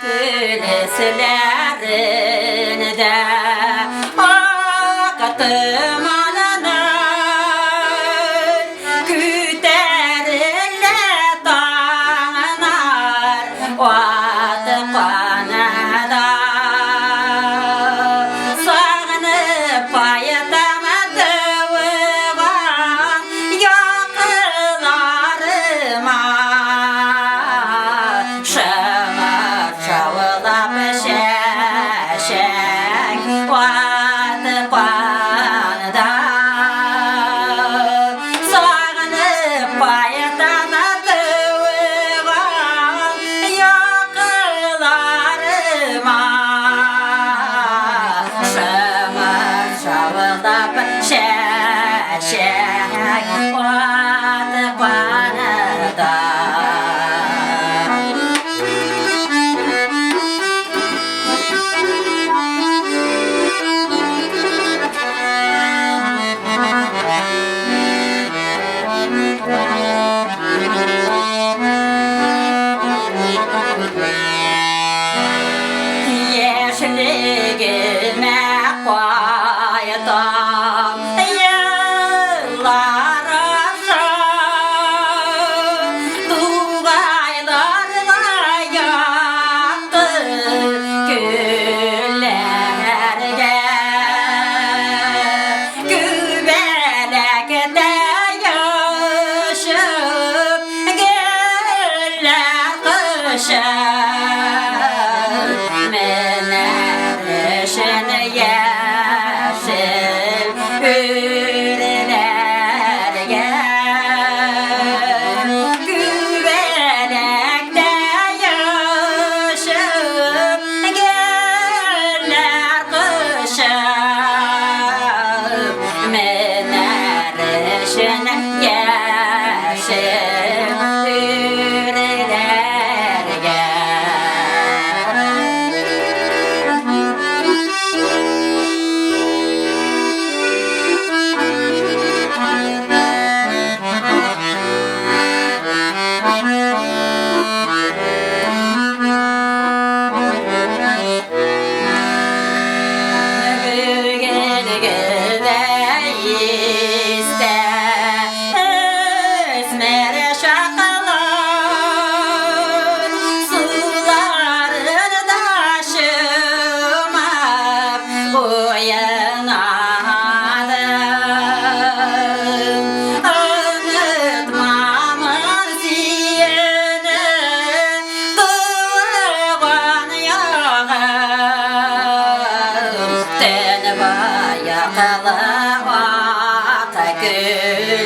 Güleslerinde akıtım alınır, küterle dağınar vatı kanada. Sağınıp payatamadığım yakılarıma şımır çavulap şeşek vatı kanada. Sağınıp payatamadığım yakılarıma şımır çavulap şeşek vatı kanada. Yeşilligime koydum yıllar aşağı, Tugaylarla yaktı güllerge. Gübelekte yaşıp güller kışır, menerişin yeşil ürlerge. Gübelekte yaşıp güller kışır, menerişin yeşil ürlerge. Yakala vakı gül